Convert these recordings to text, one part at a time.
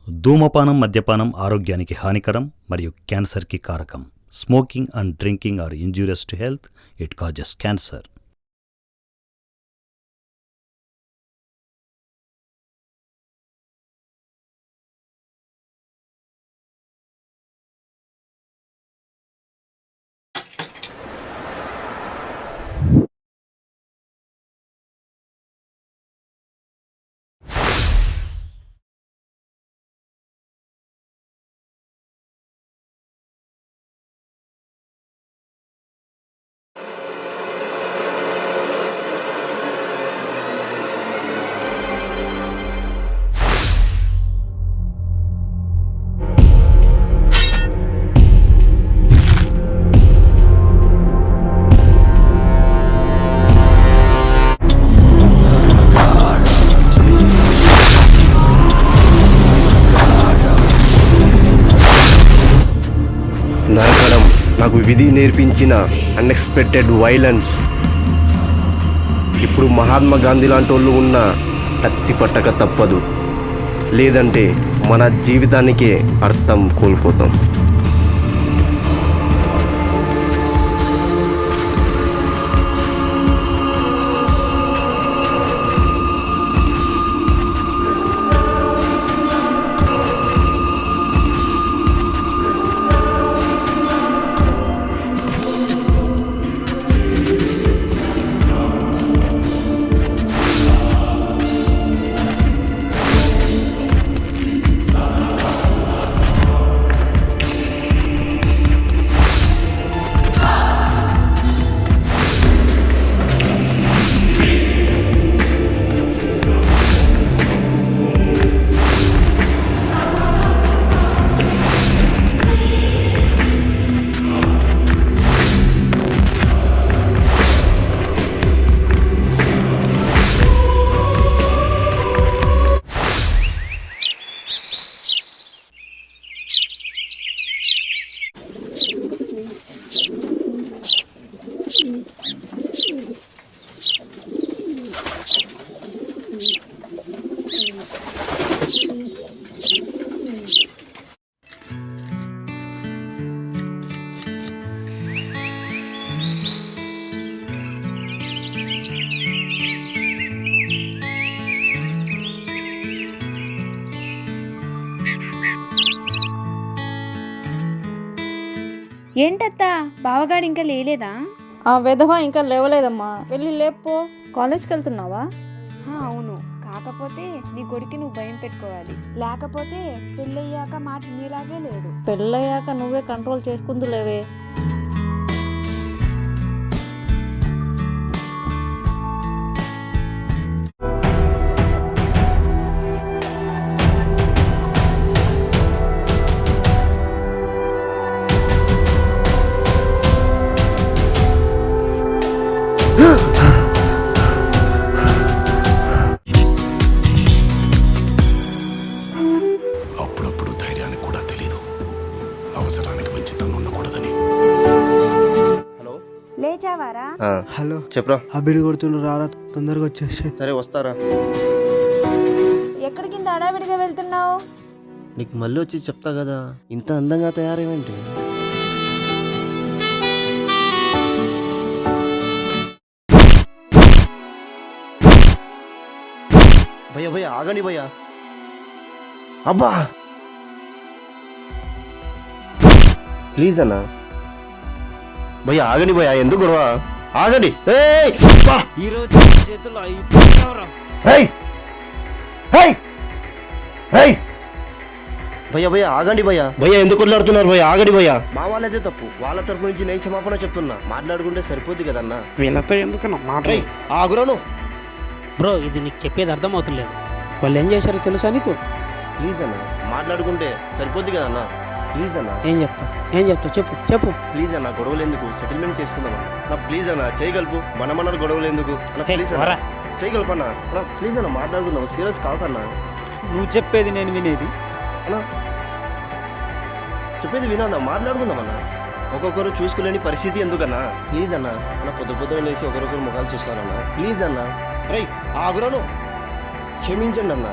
ధూమపానం, మద్యపానం ఆరోగ్యానికి హానికరం మరియు క్యాన్సర్కి కారకం. Smoking and drinking are injurious to health. It causes cancer. నరకడం నాకు విధి నేర్పించిన అన్ఎక్స్పెక్టెడ్ వైలెన్స్. ఇప్పుడు మహాత్మా గాంధీ లాంటి వాళ్ళు ఉన్న కత్తి పట్టక తప్పదు, లేదంటే మన జీవితానికే అర్థం కోల్పోతాం. ఏంటత్తా బావగాడు ఇంకా లేలేదా? ఆ వెధవ ఇంకా లేవలేదమ్మా, వెళ్ళి లేపో. కాలేజ్కి వెళ్తున్నావా? అవును, కాకపోతే నీ కొడుకు నువ్వు భయం పెట్టుకోవాలి, లేకపోతే పెళ్ళయ్యాక మాట నీలాగే లేడు. పెళ్ళయ్యాక నువ్వే కంట్రోల్ చేసుకుందులేవే. అప్పుడప్పుడు ధైర్యానికి కూడా తెలీదు అవసరానికి మించి తను ఉండకూడదని. హలో, లేచావారా? హలో చెప్పరా. అబ్బిడి కొడుతుండ్రు, రారా తొందరగా వచ్చేసి. సరే వస్తారా. ఎక్కడికి హడావిడిగా వెళ్తున్నావు? నీకు మళ్ళీ వచ్చి చెప్తా కదా. ఇంత అందంగా తయారేమేంటి? భయ్యా భయ్యా ఆగండి భయ్యా. అబ్బా ప్లీజ్ అన్నా, భయ్యా ఆగండి భయ్యా, ఎందుకు గొడవ? ఆగండి. భయ్యా భయ్యా ఆగండి భయ్యా. భయ్యా ఎందుకు కొట్లాడుతున్నారు భయ్యా? ఆగండి భయ్యా. మా వాళ్ళదే తప్పు, వాళ్ళ తరపు నుంచి నేను క్షమాపణ చెప్తున్నా. మాట్లాడుకుంటే సరిపోద్ది కదన్నా. వీళ్ళతో ఎందుకన్నా మాట? ఆగురాను బ్రో, ఇది నీకు చెప్పేది అర్థమవుతలేదు. వాళ్ళు ఏం చేశారో తెలుసా నీకు? ప్లీజ్ అన్న, మాట్లాడుకుంటే సరిపోద్ది కదన్నా. ప్లీజ్ అన్న. ఏం చెప్తావు చెప్పు చెప్పు. ప్లీజ్ అన్న, గొడవలు ఎందుకు, సెటిల్మెంట్ చేసుకుందామా? నా ప్లీజ్ అన్న, చేయగలుపు. మనమన్నారు గొడవలు ఎందుకు అన్న? ప్లీజ్ అన్న, చేయగలపన్నా. ప్లీజ్ అన్న, మాట్లాడుకుందాం. సీరియస్ కాకన్నా. నువ్వు చెప్పేది నేను వినేది అన్నా, చెప్పేది వినన్నా, మాట్లాడుకుందామన్నా. ఒక్కొక్కరు చూసుకోలేని పరిస్థితి ఎందుకన్నా? ప్లీజ్ అన్న. అన్న పొద్దున లేచి ఒకరొకరు ముఖాలు చూసుకోవాలన్నా. ప్లీజ్ అన్న. రై ఆగురాను, క్షమించండి అన్న.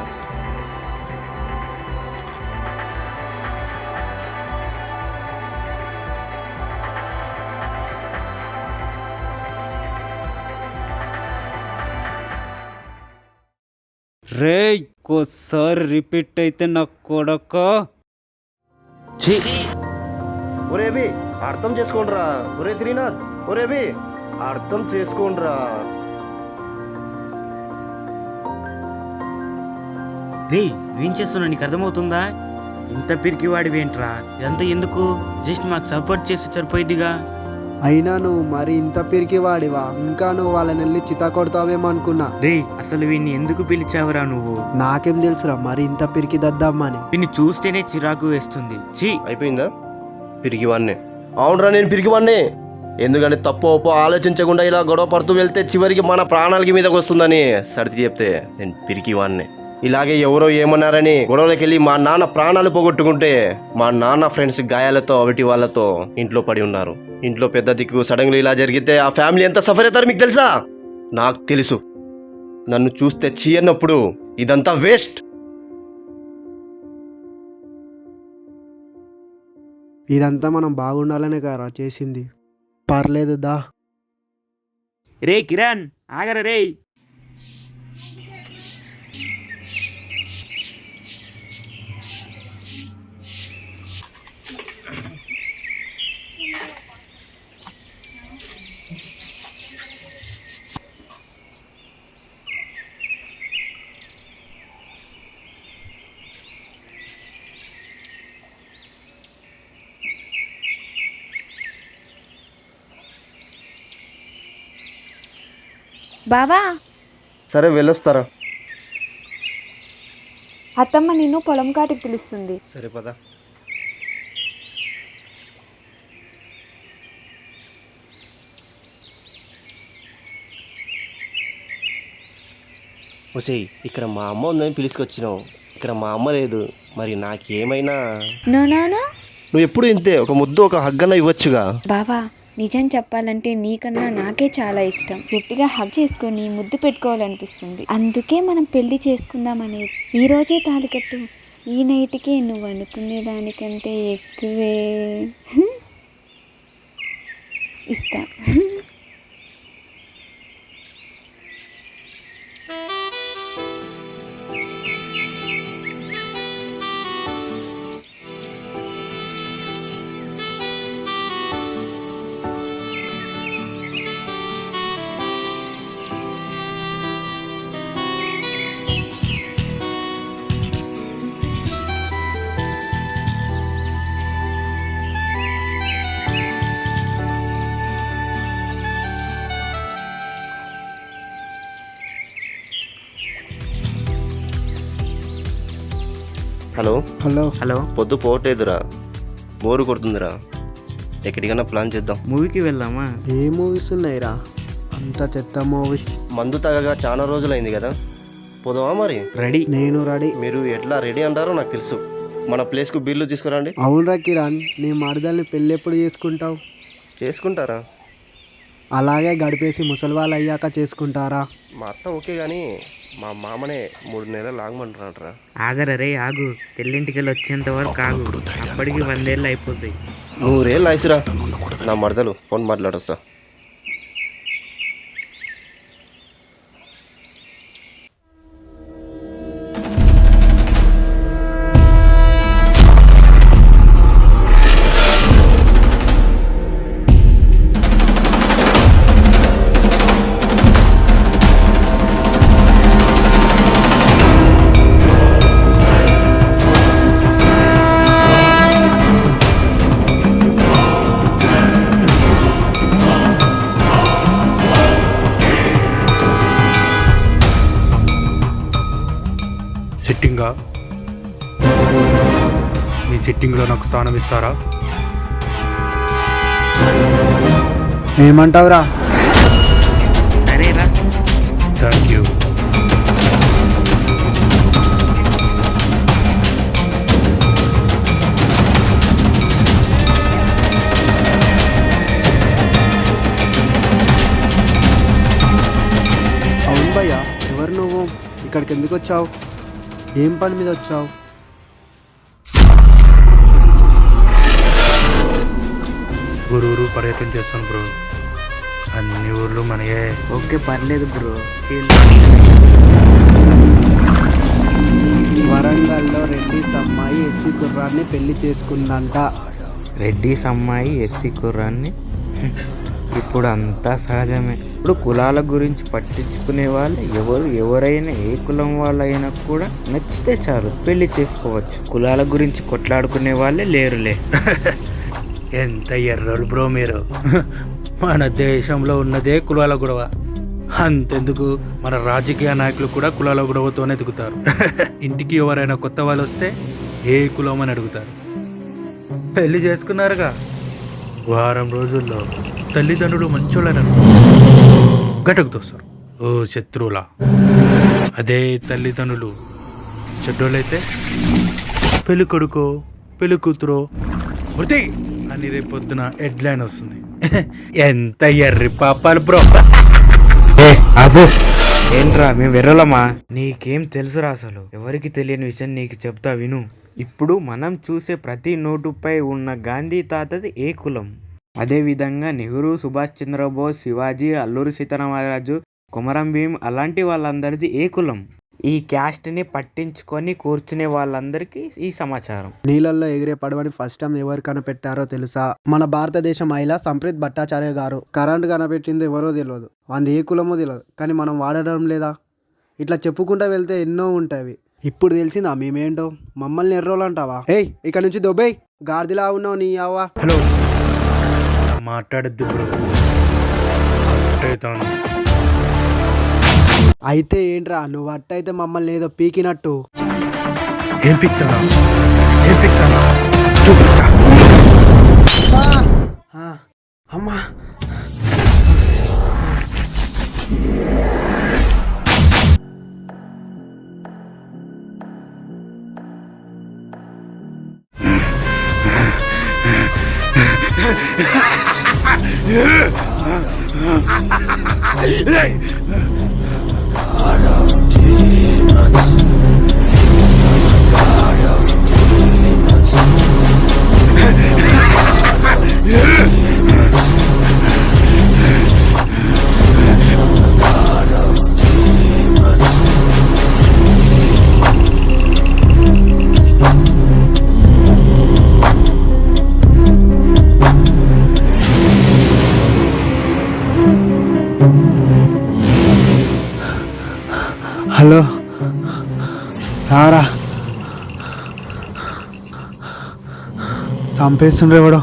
రే ఇంకోసారి రిపీట్ అయితే నా కొడక. ఛీ ఒరే అభి అర్థం చేసుకోండిరా. ఒరే త్రినాథ్, ఒరే అభి అర్థం చేసుకోండిరా. రే ఏం చేస్తున్నా నీకు అర్థమవుతుందా? ఇంత పిరికి వాడివేంట్రా? ఇదంతా ఎందుకు? జస్ట్ మాకు సపోర్ట్ చేసి సరిపోయిద్దిగా. అయినా నువ్వు మరి ఇంత పిరికి వాడివా? ఇంకా నువ్వు వాళ్ళని వెళ్ళి చితా కొడతావేమో అనుకున్నా. రే అసలు వీడిని ఎందుకు పిలిచావురా నువ్వు? నాకేం తెలుసురా మరి ఇంత పిరికి దద్దామని. వీడిని చూస్తేనే చిరాకు వేస్తుంది. ఛీ అయిపోయిందా? పిరికివాన్నే. అవునరా, నేను పిరికివాన్నే. ఎందుకంటే తప్పు ఒప్పో ఆలోచించకుండా ఇలా గొడవ పడుతూ వెళ్తే చివరికి మన ప్రాణాలకి మీదకి వస్తుందని సర్ది చెప్తే నేను పిరికివాన్నే. ఇలాగే ఎవరో ఏమన్నారని గొడవలకి వెళ్ళి మా నాన్న ప్రాణాలు పోగొట్టుకుంటే మా నాన్న ఫ్రెండ్స్ గాయాలతో అవిటి వాళ్ళతో ఇంట్లో పడి ఉన్నారు. ఇంట్లో పెద్ద దిక్కు సడన్గా ఇలా జరిగితే ఆ ఫ్యామిలీ ఎంత సఫర్ అవుతారో మీకు తెలుసా? నాకు తెలుసు. నన్ను చూస్తే చీ అన్నప్పుడు ఇదంతా వేస్ట్. ఇదంతా మనం బాగుండాలనే కదా చేసింది. పర్లేదు దా. రే కిరణ్ ఆగరా రే. బావా, సరే వెళ్ళొస్తారా? అత్తమ్మ నిన్ను పొలం కాటికి పిలుస్తుంది. సరే పద. ఒసేయ్, ఇక్కడ మా అమ్మ ఉందని పిలుచుకొచ్చినావు. ఇక్కడ మా అమ్మ లేదు. మరి నాకేమైనా నో నో నో. నువ్వు ఎప్పుడు ఇంతే. ఒక ముద్దు ఒక హగ్గన ఇవ్వచ్చుగా. బావా, నిజం చెప్పాలంటే నీకన్నా నాకే చాలా ఇష్టం. గట్టిగా హగ్ చేసుకొని ముద్దు పెట్టుకోవాలనిపిస్తుంది. అందుకే మనం పెళ్లి చేసుకుందాం అనేది. ఈ రోజే తాళి కట్టు. ఈ నైట్కే నువ్వు అనుకునే దానికంటే ఎక్కువే ఇస్తా. Hello hello. హలో. పొద్దు పోవట్లేదురా, బోరు కొడుతుందిరా. ఎక్కడికైనా ప్లాన్ చేద్దాం. మూవీకి వెళ్దామా? ఏ మూవీస్ ఉన్నాయిరా? అంత చెత్త మూవీస్. మందు తాగగా చాలా రోజులైంది కదా, పోదామా మరి? రెడీ. నేను రెడీ. మీరు ఎట్లా రెడీ అంటారో నాకు తెలుసు. మన ప్లేస్కు బిల్లు తీసుకురండి. అవునరా కిరణ్, నీ మరదల్ని పెళ్ళి ఎప్పుడు చేసుకుంటావు? చేసుకుంటారా? అలాగే గడిపేసి ముసలి వాళ్ళు అయ్యాక చేసుకుంటారా? మా అత్త ఓకే కానీ మా మామనే 3 నెలలు ఆగమంటున్నాడరా. ఆగరా రే ఆగు. తెల్లింటికెళ్ళి వచ్చేంత వరకు ఆగు. అప్పటికి 100 ఏళ్ళు అయిపోతాయి. 100 ఏళ్ళు ఆయుసురా. నా మరదలు ఫోన్ మాట్లాడొస్తా. సిట్టింగా మీ సిట్టింగ్లో నాకు స్థానం ఇస్తారా? ఏమంటావురా? సరేరా. Thank you. అవును భయ్యా, ఎవరు నువ్వు? ఇక్కడికి ఎందుకు వచ్చావు? ఏం పని మీద వచ్చావు? ఊరూరు పర్యటన చేస్తాను బ్రో. అన్ని ఊర్లు మనయే. ఓకే పర్లేదు బ్రో. వరంగల్లో రెడ్డిస్ అమ్మాయి ఎస్సీ కుర్రాన్ని పెళ్లి చేసుకుందంట. రెడ్డిస్ అమ్మాయి ఎస్సీ కుర్రాన్ని ఇప్పుడు అంతా సహజమే. ఇప్పుడు కులాల గురించి పట్టించుకునే వాళ్ళు ఎవరైనా ఏ కులం వాళ్ళైనా కూడా నచ్చితే చాలు పెళ్లి చేసుకోవచ్చు. కులాల గురించి కొట్లాడుకునే వాళ్ళే లేరులే. ఎంత ఎర్రోళ్ళు బ్రో మీరు. మన దేశంలో ఉన్నదే కులాల గొడవ. అంతెందుకు మన రాజకీయ నాయకులు కూడా కులాల గొడవతోనే ఎదుగుతారు. ఇంటికి ఎవరైనా కొత్త వాళ్ళు వస్తే ఏ కులం అని అడుగుతారు. పెళ్లి చేసుకున్నారుగా, వారం రోజుల్లో తల్లిదండ్రులు మంచోళ్ళని గటకు తోస్తారు ఓ శత్రువులా. అదే తల్లిదండ్రులు చెడ్డోళ్ళైతే పెళ్లి కొడుకో పెళ్లి కూతురో మృతి అని రేపొద్దున హెడ్లైన్ వస్తుంది. ఎంత ఎర్రి పాపాలు బ్రో. ఏంట్రా మేము వెర్రలమా? నీకేం తెలుసురా అసలు? ఎవరికి తెలియని విషయం నీకు చెప్తా విను. ఇప్పుడు మనం చూసే ప్రతి నోటుపై ఉన్న గాంధీ తాతది ఏ కులం, అదే విధంగా నెహ్రూ, సుభాష్ చంద్రబోస్, శివాజీ, అల్లూరి సీతారామరాజు, కొమరం భీం అలాంటి వాళ్ళందరిది ఏ కులం? ఈ క్యాస్ట్ ని పట్టించుకొని కూర్చునే వాళ్ళందరికీ ఈ సమాచారం. నీళ్ళల్లో ఎగిరే పడవని ఫస్ట్ టైం ఎవరు కనిపెట్టారో తెలుసా? మన భారతదేశ మహిళ సంప్రీత్ భట్టాచార్య గారు. కరెంట్ కనిపెట్టింది ఎవరో తెలియదు, అది ఏ కులమో తెలియదు, కానీ మనం వాడడం లేదా? ఇట్లా చెప్పుకుంటూ వెళ్తే ఎన్నో ఉంటాయి. ఇప్పుడు తెలిసిందా మేమేంటో? మమ్మల్ని ఎర్రోలు అంటావా? ఏయ్ ఇక్కడ నుంచి దొబ్బేయ్, గార్దిలా ఉన్నావు నీ అవ్వ. హలో, మాట్లాడద్దు బ్రో. అయితే ఏంట్రా నువ్వు అట్టయితే మమ్మల్ని ఏదో పీకినట్టు? ఏం పిక్తానా చూపిస్తా. అమ్మా హలో రారా, చంపేస్తుండ్రు ఎవడో.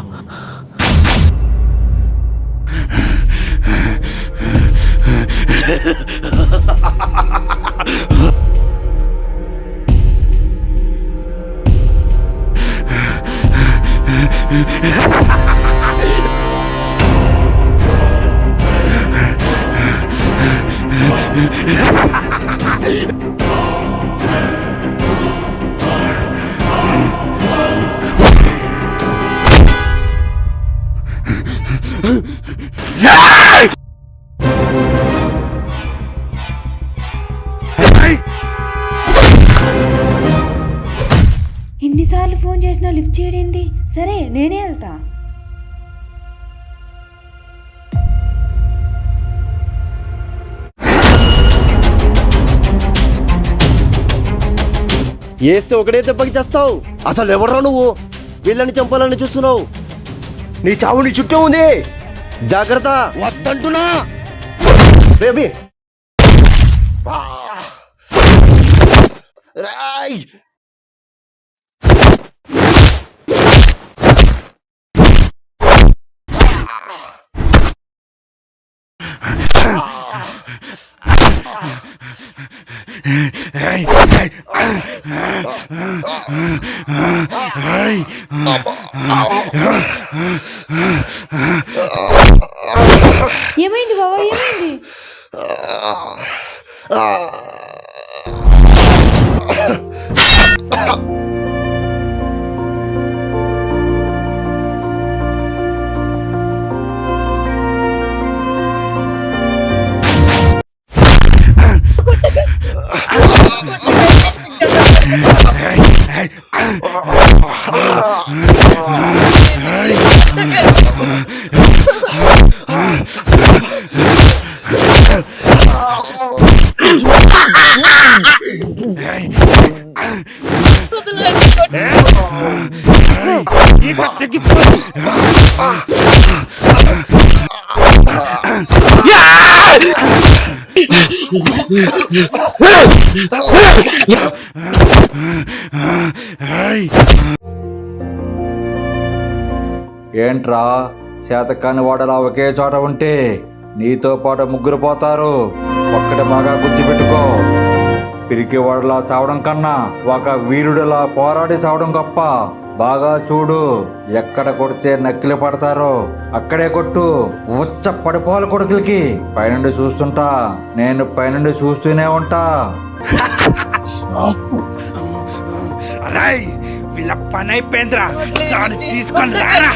ఎన్నిసార్లు ఫోన్ చేసినా లిఫ్ట్ చేయడేంది? సరే నేనే వెళ్తా. వేస్తే ఒకటే దెబ్బకి చేస్తావు. అసలు ఎవడరా నువ్వు? వీళ్ళని చంపాలని చూస్తున్నావు. నీ చావు నీ చుట్టూ ఉంది, జాగ్రత్త. వద్దంటున్నా బేబీ. రాయ్ ఏమైంది బాబా, ఏమైంది? ఏంట్రా శాతకాన్ని వాడలా ఒకే చోట ఉంటే నీతో పాటు ముగ్గురు పోతారు. ఒక్కటి బాగా గుర్తుపెట్టుకో, పిరికి వాడలా చావడం కన్నా ఒక వీరుడిలా పోరాడి చావడం గొప్ప. బాగా చూడు, ఎక్కడ కొడితే నక్కిలి పడతారో అక్కడే కొట్టు. ఉచ్చ పడిపోవాలి కొడుకులకి. పైనుండి చూస్తుంటా, నేను పైనుండి చూస్తూనే ఉంటా. రాయ్ వీళ్ళ పని అయిపోయిందిరా, దాన్ని తీసుకొని రారా.